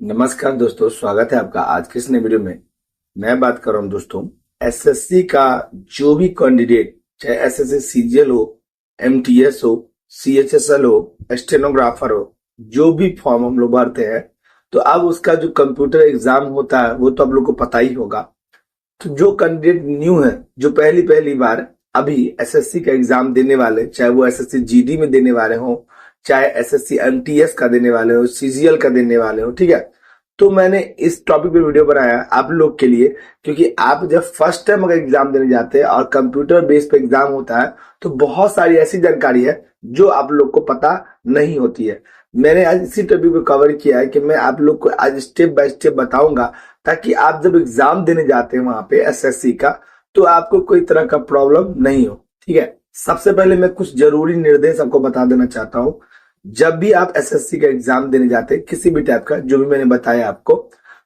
नमस्कार दोस्तों, स्वागत है आपका आज के इस नए वीडियो में। मैं बात कर रहा हूँ दोस्तों एसएससी का जो भी कैंडिडेट, चाहे एसएससी सीजीएल हो, एमटीएस हो, सीएचएसएल हो, स्टेनोग्राफर हो, जो भी फॉर्म हम लोग भरते हैं, तो अब उसका जो कंप्यूटर एग्जाम होता है वो तो आप लोग को पता ही होगा। तो जो कैंडिडेट न्यू है, जो पहली पहली बार अभी एसएससी का एग्जाम देने वाले, चाहे वो एसएससी जीडी में देने वाले हो, चाहे एसएससी एमटीएस का देने वाले हो, सीजीएल का देने वाले हो, ठीक है। तो मैंने इस टॉपिक पे वीडियो बनाया आप लोग के लिए, क्योंकि आप जब फर्स्ट टाइम अगर एग्जाम देने जाते हैं और कंप्यूटर बेस पे एग्जाम होता है तो बहुत सारी ऐसी जानकारी है जो आप लोग को पता नहीं होती है। मैंने आज इसी टॉपिक पे कवर किया है कि मैं आप लोग को आज स्टेप बाय स्टेप बताऊंगा, ताकि आप जब एग्जाम देने जाते हैं वहां पे एसएससी का, तो आपको कोई तरह का प्रॉब्लम नहीं हो, ठीक है। सबसे पहले मैं कुछ जरूरी निर्देश आपको बता देना चाहता हूँ। जब भी आप एसएससी का एग्जाम देने जाते हैं किसी भी टाइप का, जो भी मैंने बताया आपको,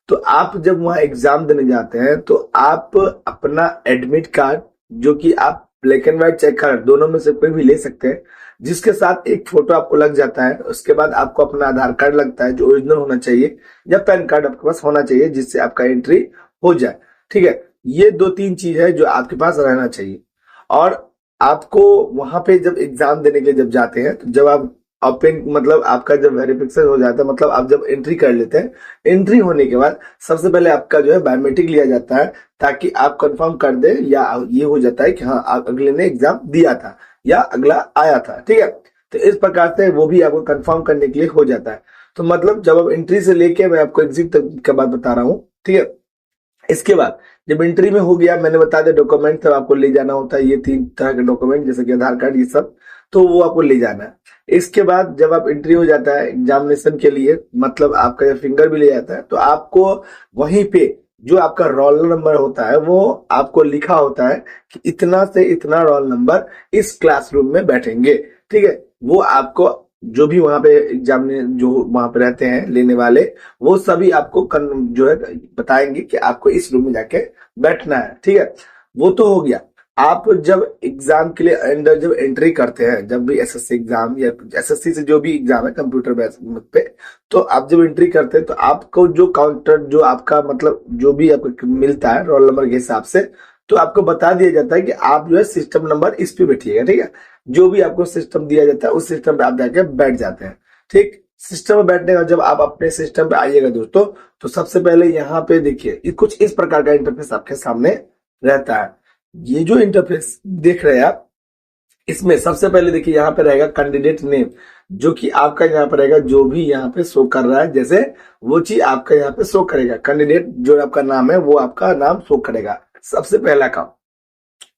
तो आप जब वहां एग्जाम देने जाते हैं तो आप अपना एडमिट कार्ड, जो कि आप ब्लैक एंड व्हाइट चाहे कलर दोनों में से कोई भी ले सकते हैं, जिसके साथ एक फोटो आपको लग जाता है। उसके बाद आपको अपना आधार कार्ड लगता है जो ओरिजिनल होना चाहिए, या पैन कार्ड आपके पास होना चाहिए जिससे आपका एंट्री हो जाए, ठीक है। ये दो तीन चीज है जो आपके पास रहना चाहिए। और आपको वहां पे जब एग्जाम देने के लिए जब जाते हैं, तो जब आप ओपन मतलब आपका जब वेरिफिकेशन हो जाता है, मतलब आप जब एंट्री कर लेते हैं, एंट्री होने के बाद सबसे पहले आपका जो है बायोमेट्रिक लिया जाता है, ताकि आप कंफर्म कर दे, या ये हो जाता है कि हाँ आप अगले ने एग्जाम दिया था या अगला आया था, ठीक है। तो इस प्रकार से वो भी आपको कंफर्म करने के लिए हो जाता है। तो मतलब जब आप एंट्री से लेके मैं आपको एग्जिट तक का बात बता रहा हूँ, ठीक है। इसके बाद जब एंट्री में हो गया, मैंने बता दिया डॉक्यूमेंट सब आपको ले जाना होता है, ये तीन तरह के डॉक्यूमेंट जैसे कि आधार कार्ड, ये सब तो वो आपको ले जाना है। इसके बाद जब आप एंट्री हो जाता है एग्जामिनेशन के लिए, मतलब आपका जब फिंगर भी ले जाता है, तो आपको वहीं पे जो आपका रोल नंबर होता है वो आपको लिखा होता है कि इतना से इतना रोल नंबर इस क्लासरूम में बैठेंगे, ठीक है। वो आपको जो भी वहां पे एग्जाम जो वहां पे रहते हैं लेने वाले, वो सभी आपको जो है बताएंगे कि आपको इस रूम में जाके बैठना है, ठीक है। वो तो हो गया। आप जब एग्जाम के लिए अंदर जब एंट्री करते हैं, जब भी एसएससी एग्जाम या एसएससी से जो भी एग्जाम है कंप्यूटर बेस पे, तो आप जब एंट्री करते हैं तो आपको जो काउंटर जो आपका मतलब जो भी आपको मिलता है रोल नंबर के हिसाब से, तो आपको बता दिया जाता है कि आप जो है सिस्टम नंबर इस पे बैठिएगा, ठीक है। जो भी आपको सिस्टम दिया जाता है उस सिस्टम पे आप जाके बैठ जाते हैं, ठीक। सिस्टम में बैठने का जब आप अपने सिस्टम पे आइएगा दोस्तों, तो सबसे पहले यहाँ पे देखिए कुछ इस प्रकार का इंटरफेस आपके सामने रहता है। ये जो इंटरफेस देख रहे हैं आप, इसमें सबसे पहले देखिए यहाँ पे रहेगा कैंडिडेट नेम, जो कि आपका यहाँ पर रहेगा, जो भी यहाँ पे शो कर रहा है जैसे वो चीज आपका यहाँ पे शो करेगा। कैंडिडेट जो आपका नाम है वो आपका नाम शो करेगा, सबसे पहला काम।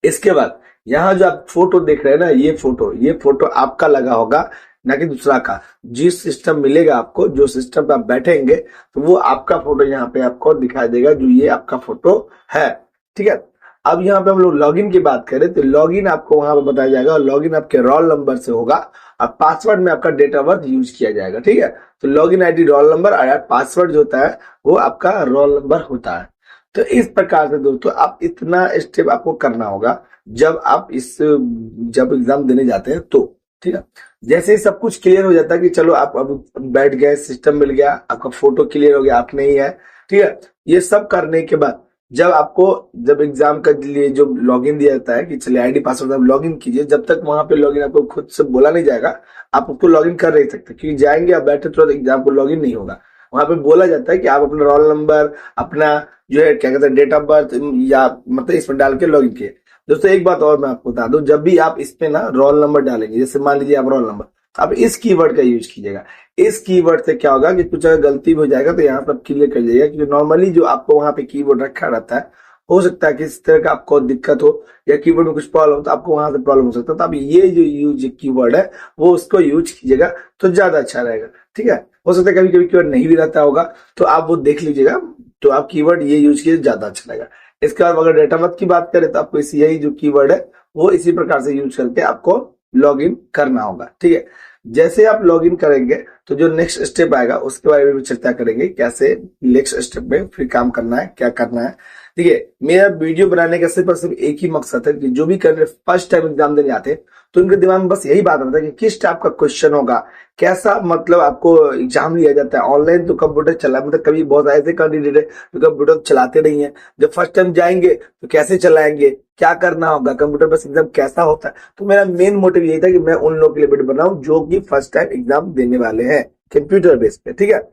इसके बाद यहाँ जो आप फोटो देख रहे हैं ना, ये फोटो आपका लगा होगा, ना कि दूसरा का। जिस सिस्टम मिलेगा आपको, जो सिस्टम पे आप बैठेंगे, तो वो आपका फोटो यहाँ पे आपको दिखाई देगा, जो ये आपका फोटो है, ठीक है। अब यहाँ पे हम लोग लॉगिन की बात करें तो लॉगिन आपको वहां पे बताया जाएगा, और लॉगिन आपके रोल नंबर से होगा, और पासवर्ड में आपका डेट ऑफ बर्थ यूज किया जाएगा, ठीक है। तो लॉगिन आईडी रोल नंबर, और पासवर्ड जो होता है वो आपका रोल नंबर होता है। तो इस प्रकार से दोस्तों आप इतना स्टेप आपको करना होगा जब आप जब एग्जाम देने जाते हैं, तो ठीक है। जैसे ही सब कुछ क्लियर हो जाता है कि चलो आप अब बैठ गए, सिस्टम मिल गया, आपका फोटो क्लियर हो गया, आप नहीं है, ठीक है। ये सब करने के बाद जब आपको जब एग्जाम के लिए जो लॉगिन दिया जाता है कि चलिए आईडी पासवर्ड आप लॉगिन कीजिए, जब तक वहां पे लॉगिन आपको खुद से बोला नहीं जाएगा, आप उसको लॉगिन कर नहीं सकते, क्योंकि जाएंगे आप बैठे तुरंत एग्जाम को लॉगिन नहीं होगा। वहां पे बोला जाता है कि आप अपना रोल नंबर, अपना जो है क्या कहते हैं डेट ऑफ बर्थ, या मतलब इसमें डाल के लॉगिन किए। दोस्तों एक बात और मैं आपको बता दूं, जब भी आप इसमें ना रोल नंबर डालेंगे, जैसे मान लीजिए आप रोल नंबर, तो आप इस कीवर्ड का यूज कीजिएगा। इस कीवर्ड से क्या होगा कि कुछ अगर गलती भी हो जाएगा तो यहाँ पर क्लियर कर जाइएगा, क्योंकि नॉर्मली जो आपको वहां पे कीवर्ड रखा रहता है, हो सकता है कि इस तरह का आपको दिक्कत हो या कीवर्ड में कुछ प्रॉब्लम, तो आपको वहां से प्रॉब्लम हो सकता है। तो आप ये जो यूज कीवर्ड है वो उसको यूज कीजिएगा तो ज्यादा अच्छा रहेगा, ठीक है। हो सकता है कभी कभी कीवर्ड नहीं भी रहता होगा, तो आप वो देख लीजिएगा, तो आप कीवर्ड ये यूज कीजिए, ज्यादा अच्छा रहेगा। इसके बाद अगर डेटा बर्थ की बात करें तो आपको यही जो कीवर्ड है वो इसी प्रकार से यूज करके आपको लॉग इन करना होगा, ठीक है। जैसे आप लॉग इन करेंगे तो जो नेक्स्ट स्टेप आएगा उसके बारे में भी चर्चा करेंगे, कैसे नेक्स्ट स्टेप में फिर काम करना है, क्या करना है। देखिए, मेरा वीडियो बनाने का सिर्फ और सिर्फ एक ही मकसद है कि जो भी कैंडिडेट फर्स्ट टाइम एग्जाम देने आते हैं तो उनके दिमाग में बस यही बात आता है कि किस टाइप का क्वेश्चन होगा, कैसा मतलब आपको एग्जाम लिया जाता है। ऑनलाइन तो कंप्यूटर चला, मतलब कभी बहुत ऐसे कैंडिडेट है जो कंप्यूटर चलाते नहीं है, जब फर्स्ट टाइम जाएंगे तो कैसे चलाएंगे, क्या करना होगा, कंप्यूटर बेस एग्जाम कैसा होता है। तो मेरा मेन मोटिव यही था कि मैं उन लोगों के लिए वीडियो बनाऊं जो कि फर्स्ट टाइम एग्जाम देने वाले हैं कंप्यूटर बेस पे। ठीक है,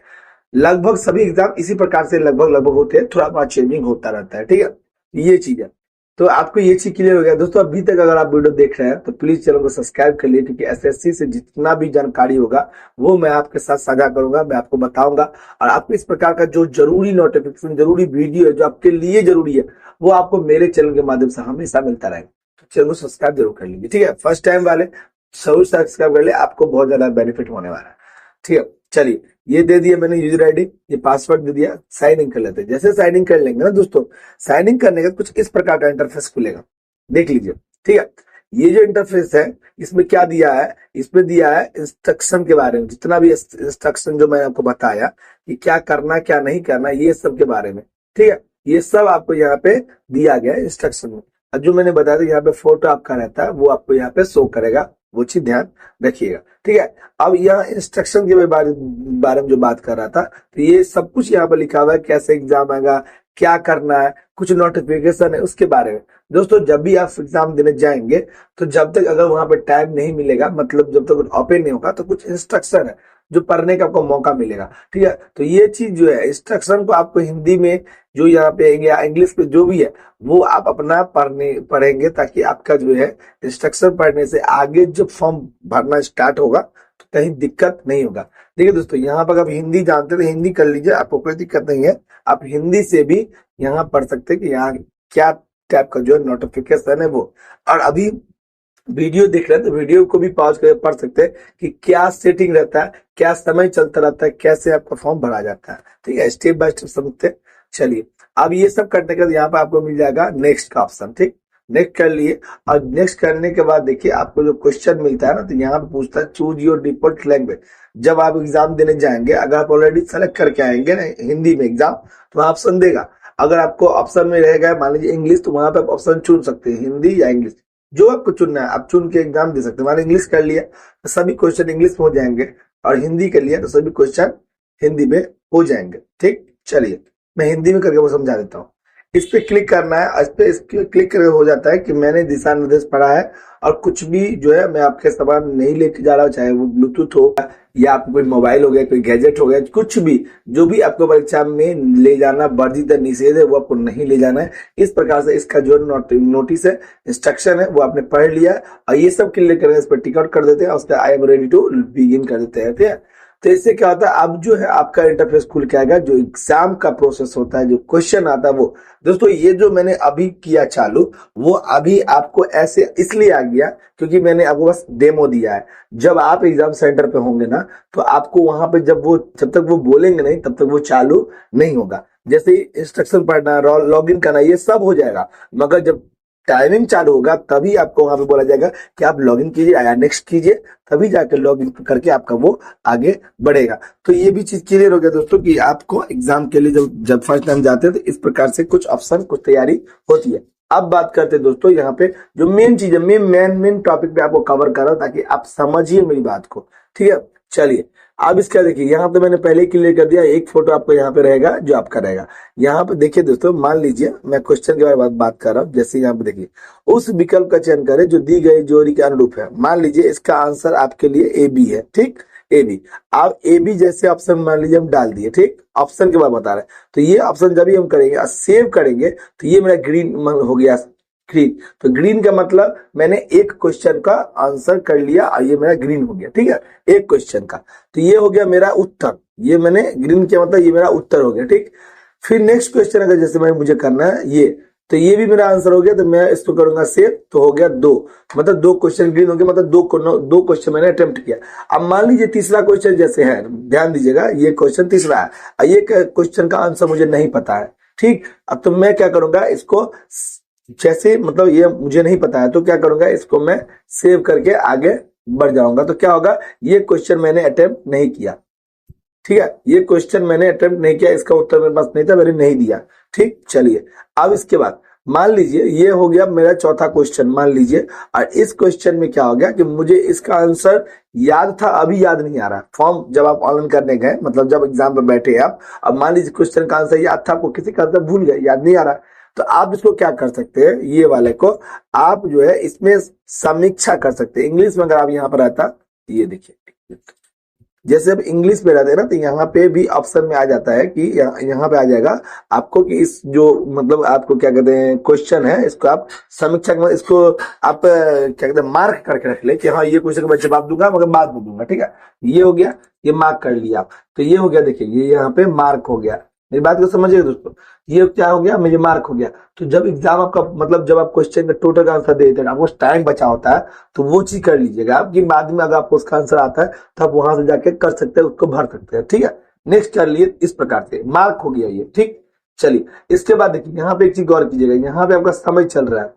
लगभग सभी एग्जाम इसी प्रकार से लगभग लगभग होते हैं, थोड़ा बहुत चेंजिंग होता रहता है। ठीक है, ये चीज है। तो आपको ये चीज क्लियर हो गया दोस्तों। अभी तक अगर आप वीडियो देख रहे हैं तो प्लीज चैनल को सब्सक्राइब कर लिए, क्योंकि एसएससी से जितना भी जानकारी होगा वो मैं आपके साथ साझा करूंगा, मैं आपको बताऊंगा। और आपको इस प्रकार का जो जरूरी नोटिफिकेशन, जरूरी वीडियो है जो आपके लिए जरूरी है, वो आपको मेरे चैनल के माध्यम से हमेशा मिलता रहेगा। तो चैनल को सब्सक्राइब जरूर कर लीजिए। ठीक है, फर्स्ट टाइम वाले जरूर सब्सक्राइब कर ले, आपको बहुत ज्यादा बेनिफिट होने वाला है। ठीक है, चलिए, ये दे दिया मैंने यूजर आईडी, ये पासवर्ड दे दिया, साइन इन कर लेते हैं। जैसे साइन इन कर लेंगे ना दोस्तों, साइन इन करने का कुछ इस प्रकार का इंटरफेस खुलेगा, देख लीजिए। ठीक है, ये जो इंटरफेस है इसमें क्या दिया है, इसमें दिया है इंस्ट्रक्शन के बारे में, जितना भी इंस्ट्रक्शन जो मैंने आपको बताया कि क्या करना क्या नहीं करना, ये सब के बारे में। ठीक है, ये सब आपको यहाँ पे दिया गया है इंस्ट्रक्शन में। और जो मैंने बताया था यहाँ पे फोटो आपका रहता है वो आपको यहाँ पे शो करेगा, वो चीज ध्यान रखिएगा। ठीक है, अब यहाँ इंस्ट्रक्शन के बारे में जो बात कर रहा था, तो ये सब कुछ यहाँ पर लिखा हुआ है, कैसे एग्जाम आएगा, क्या करना है, कुछ नोटिफिकेशन है उसके बारे में। दोस्तों, जब भी आप एग्जाम देने जाएंगे तो जब तक अगर वहां पर टाइम नहीं मिलेगा, मतलब जब तक ओपन नहीं होगा, तो कुछ इंस्ट्रक्शन है जो पढ़ने का आपको मौका मिलेगा। ठीक है, तो ये चीज जो है इंस्ट्रक्शन को आपको हिंदी में जो यहाँ पे या इंग्लिश पे जो भी है वो आप अपना पढ़ेंगे, ताकि आपका जो है इंस्ट्रक्शन पढ़ने से आगे जब फॉर्म भरना स्टार्ट होगा तो कहीं दिक्कत नहीं होगा। देखिए दोस्तों, यहाँ पर आप हिंदी जानते हैं तो हिंदी कर लीजिए, आपको कोई दिक्कत नहीं है। आप हिंदी से भी यहाँ पढ़ सकते हैं कि यहाँ क्या टाइप का जो है नोटिफिकेशन है वो। और अभी वीडियो देख रहे हैं तो वीडियो को भी पॉज करके पढ़ सकते हैं कि क्या सेटिंग रहता है, क्या समय चलता रहता है, कैसे आपका फॉर्म भरा जाता है। ठीक है, स्टेप बाय स्टेप समझते हैं। चलिए, अब ये सब करने के बाद यहाँ पे आपको मिल जाएगा नेक्स्ट का ऑप्शन। ठीक, नेक्स्ट कर लिए। और नेक्स्ट करने के बाद देखिए आपको जो क्वेश्चन मिलता है ना, तो यहाँ पे पूछता है चूज योर डिफॉल्ट लैंग्वेज। जब आप एग्जाम देने जाएंगे, अगर आप ऑलरेडी सेलेक्ट करके आएंगे ना हिंदी में एग्जाम, तो ऑप्शन देगा। अगर आपको ऑप्शन में रहेगा मान लीजिए इंग्लिश, तो वहां पे आप ऑप्शन चुन सकते हैं, हिंदी या इंग्लिश, जो आपको चुनना है आप चुन के एग्जाम दे सकते हैं। मान इंग्लिश कर लिया तो सभी क्वेश्चन इंग्लिश में हो जाएंगे, और हिंदी कर लिया तो सभी क्वेश्चन हिंदी में हो जाएंगे। ठीक, चलिए मैं हिंदी में करके वो समझा देता हूँ। इस पे क्लिक करना है, इस पे क्लिक करके हो जाता है कि मैंने दिशा निर्देश पढ़ा है, और कुछ भी जो है मैं आपके सामान नहीं लेके जा रहा हूँ, चाहे वो ब्लूटूथ हो या आपको कोई मोबाइल हो गया, कोई गैजेट हो गया, कुछ भी जो भी आपको परीक्षा में ले जाना वर्जित है, निषेध है, वो आपको नहीं ले जाना है। इस प्रकार से इसका जो नोटिस है, इंस्ट्रक्शन है, वो आपने पढ़ लिया है। और ये सब क्लियर करेंगे, इस पर टिक आउट कर देते हैं, उसका I am ready to begin कर देते हैं। ठीक है, तो इससे क्या होता है, अब जो है आपका इंटरफेस खुल के आएगा, जो एग्जाम का प्रोसेस होता है, जो क्वेश्चन आता है वो। दोस्तों, ये जो मैंने अभी किया चालू, वो अभी आपको ऐसे इसलिए आ गया क्योंकि मैंने आपको बस डेमो दिया है। जब आप एग्जाम सेंटर पे होंगे ना, तो आपको वहां पे जब तक वो बोलेंगे नहीं तब तक वो चालू नहीं होगा। जैसे इंस्ट्रक्शन पढ़ना, लॉग इन करना, ये सब हो जाएगा, मगर जब टाइमिंग चालू होगा तभी आपको वहां पे बोला जाएगा कि आप लॉगिन कीजिए या नेक्स्ट कीजिए, तभी जाकर लॉगिन करके आपका वो आगे बढ़ेगा। तो ये भी चीज क्लियर हो गया दोस्तों कि आपको एग्जाम के लिए जब फर्स्ट टाइम जाते हैं तो इस प्रकार से कुछ ऑप्शन, कुछ तैयारी होती है। अब बात करते हैं दोस्तों, यहाँ पे जो मेन चीज है, मेन टॉपिक पे आपको कवर कर रहा हूं ताकि आप समझिए मेरी बात को। ठीक है, चलिए अब इसका देखिए, यहाँ पे मैंने पहले ही क्लियर कर दिया, एक फोटो आपको यहाँ पे रहेगा जो आपका रहेगा। यहाँ पे देखिए दोस्तों, मान लीजिए मैं क्वेश्चन के बारे में बात कर रहा हूँ। जैसे यहाँ पे देखिए, उस विकल्प का चयन करें जो दी गई जोड़ी के अनुरूप है। मान लीजिए इसका आंसर आपके लिए ए बी है। ठीक, ए बी, आप ए बी जैसे ऑप्शन मान लीजिए हम डाल दिए। ठीक, ऑप्शन के बाद बता रहे हैं, तो ये ऑप्शन जब भी हम करेंगे सेव करेंगे तो ये मेरा ग्रीन हो गया, ग्रीन। तो ग्रीन का मतलब मैंने एक क्वेश्चन का आंसर कर लिया और ये मेरा ग्रीन हो गया। ठीक है, एक क्वेश्चन का, तो ये हो गया मेरा उत्तर। ये मैंने ग्रीन किया मतलब ये मेरा उत्तर हो गया। ठीक, फिर नेक्स्ट क्वेश्चन अगर जैसे मुझे करना है ये, तो ये भी मेरा आंसर हो गया, तो मैं इसको करूंगा सेव, तो हो गया 2, मतलब 2 क्वेश्चन ग्रीन हो गया, मतलब 2 क्वेश्चन मैंने अटेम्प्ट किया। अब मान लीजिए तीसरा क्वेश्चन जैसे है, ध्यान दीजिएगा, ये क्वेश्चन तीसरा है और ये क्वेश्चन का आंसर मुझे नहीं पता है। ठीक, अब तो मैं क्या करूंगा, इसको जैसे मतलब ये मुझे नहीं पता है तो क्या करूंगा, इसको मैं सेव करके आगे बढ़ जाऊंगा। तो क्या होगा, ये क्वेश्चन मैंने अटेम्प्ट नहीं किया। ठीक है, ये क्वेश्चन मैंने अटेम्प्ट नहीं किया, इसका उत्तर मेरे पास नहीं था, मैंने नहीं दिया। ठीक, चलिए अब इसके बाद मान लीजिए ये हो गया मेरा चौथा क्वेश्चन, मान लीजिए। और इस क्वेश्चन में क्या हो गया कि मुझे इसका आंसर याद था, अभी याद नहीं आ रहा। फॉर्म जब आप ऑनलाइन करने गए, मतलब जब एग्जाम में बैठे आप, अब मान लीजिए क्वेश्चन का आंसर याद था आपको, किसी का आंसर भूल गए, याद नहीं आ रहा, तो आप इसको क्या कर सकते हैं, ये वाले को आप जो है इसमें समीक्षा कर सकते हैं। इंग्लिश में अगर आप यहाँ पर आता, ये देखिए जैसे अब इंग्लिश पे रहते हैं ना, तो यहाँ पे भी ऑप्शन में आ जाता है कि यहाँ पे आ जाएगा आपको कि इस जो मतलब आपको क्या कहते हैं क्वेश्चन है, इसको आप समीक्षा, इसको आप क्या कहते हैं मार्क करके रख ले कि हाँ ये क्वेश्चन का मैं जवाब दूंगा मगर बाद में दूंगा। ठीक है, ये हो गया, ये मार्क कर लिया आप, तो ये हो गया, देखिए ये यहाँ पे मार्क हो गया। मेरी बात को समझिए दोस्तों, ये क्या हो गया, मुझे मार्क हो गया। तो जब एग्जाम आपका मतलब जब आप क्वेश्चन का टोटल का आंसर देते हैं, आपको टाइम बचा होता है, तो वो चीज कर लीजिएगा आप कि बाद में अगर आपको उसका आंसर आता है तो आप वहां से जाके कर सकते हैं, उसको भर सकते हैं। ठीक है, नेक्स्ट कर लिए इस प्रकार से, मार्क हो गया ये। ठीक, चलिए इसके बाद देखिए यहाँ पे एक चीज गौर कीजिएगा, यहाँ पे आपका समय चल रहा है,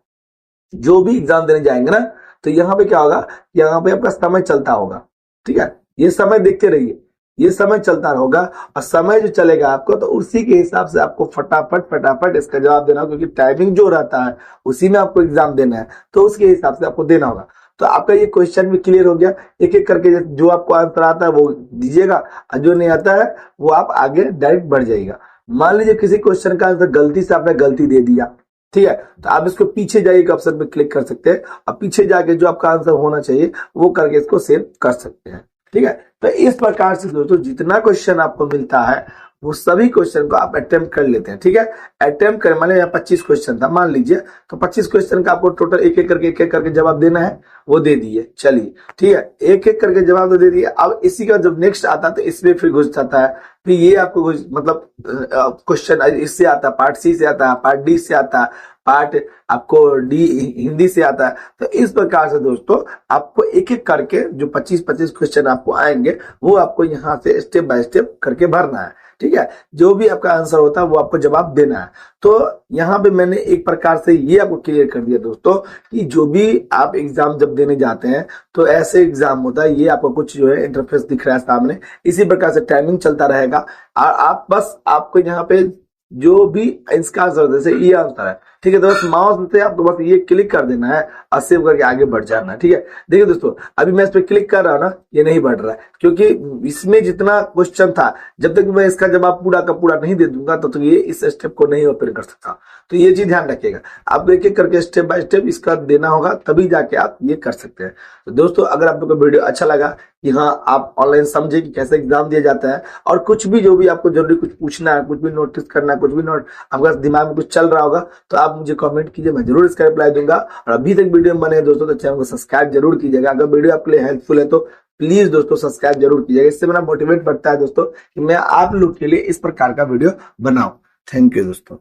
जो भी एग्जाम देने जाएंगे ना, तो यहाँ पे क्या होगा, यहाँ पे आपका समय चलता होगा। ठीक है, ये समय देखते रहिए, ये समय चलता होगा, और समय जो चलेगा आपको, तो उसी के हिसाब से आपको फटाफट फटाफट इसका जवाब देना होगा, क्योंकि टाइमिंग जो रहता है उसी में आपको एग्जाम देना है, तो उसके हिसाब से आपको देना होगा। तो आपका ये क्वेश्चन भी क्लियर हो गया, एक एक करके जो आपको आंसर आता है वो दीजिएगा, और जो नहीं आता है वो आप आगे डायरेक्ट बढ़ जाइएगा। मान लीजिए किसी क्वेश्चन का आंसर गलती से आपने गलती दे दिया, ठीक है, तो आप इसको पीछे जाइए ऑप्शन पे क्लिक कर सकते हैं, और पीछे जाके जो आपका आंसर होना चाहिए वो करके इसको सेव कर सकते हैं। ठीक है, तो इस प्रकार से दोस्तों जितना क्वेश्चन आपको मिलता है वो सभी क्वेश्चन को आप अटेम्प्ट कर लेते हैं। ठीक है, अटेम्प्ट कर, मान लीजिए 25 क्वेश्चन था मान लीजिए, तो 25 क्वेश्चन का आपको टोटल एक एक करके जवाब देना है, वो दे दिए। चलिए ठीक है, एक एक करके जवाब तो दे दिए। अब इसी का जब नेक्स्ट आता है तो इसमें फिर घुस जाता है, फिर ये आपको मतलब क्वेश्चन इससे आता है, पार्ट सी से आता है, पार्ट डी से आता है, पार्ट आपको डी हिंदी से आता है। तो इस प्रकार से दोस्तों आपको एक एक करके जो 25-25 क्वेश्चन आपको आएंगे वो आपको यहाँ से स्टेप बाय स्टेप करके भरना है। ठीक है, जो भी आपका आंसर होता है वो आपको जवाब देना है। तो यहाँ पे मैंने एक प्रकार से ये आपको क्लियर कर दिया दोस्तों कि जो भी आप एग्जाम जब देने जाते हैं तो ऐसे एग्जाम होता है, ये आपको कुछ जो है इंटरफेस दिख रहा है सामने, इसी प्रकार से टाइमिंग चलता रहेगा। और आप बस आपको यहाँ पे जो भी इसका आंसर जैसे ये आंसर है, ठीक है, तो बस माउस से आपको बस ये क्लिक कर देना है और सेव करके आगे बढ़ जाना है। ठीक है, देखिए दोस्तों अभी मैं इस पर क्लिक कर रहा हूं ना, ये नहीं बढ़ रहा है, क्योंकि इसमें जितना क्वेश्चन था जब तक मैं इसका जवाब पूरा का पूरा नहीं दे दूंगा तो ये इस स्टेप को नहीं ओपन कर सकता। तो ये चीज ध्यान रखिएगा, आपको एक एक करके स्टेप बाय स्टेप इसका देना होगा, तभी जाके आप ये कर सकते हैं। तो दोस्तों अगर आप लोग को वीडियो अच्छा लगा कि हाँ आप ऑनलाइन समझे कि कैसे एग्जाम दिया जाता है, और कुछ भी जो भी आपको जरूरी कुछ पूछना है, कुछ भी नोटिस करना है, कुछ भी नोट आपका दिमाग में कुछ चल रहा होगा, तो आप मुझे कमेंट कीजिए, मैं जरूर इसका रिप्लाई दूंगा। और अभी तक वीडियो में बने दोस्तों तो चैनल को सब्सक्राइब जरूर कीजिएगा। अगर वीडियो आपके लिए हेल्पफुल है तो प्लीज दोस्तों सब्सक्राइब जरूर कीजिएगा, इससे मेरा मोटिवेट बढ़ता है दोस्तों कि मैं आप लोग के लिए इस प्रकार का वीडियो बनाऊं। थैंक यू दोस्तों।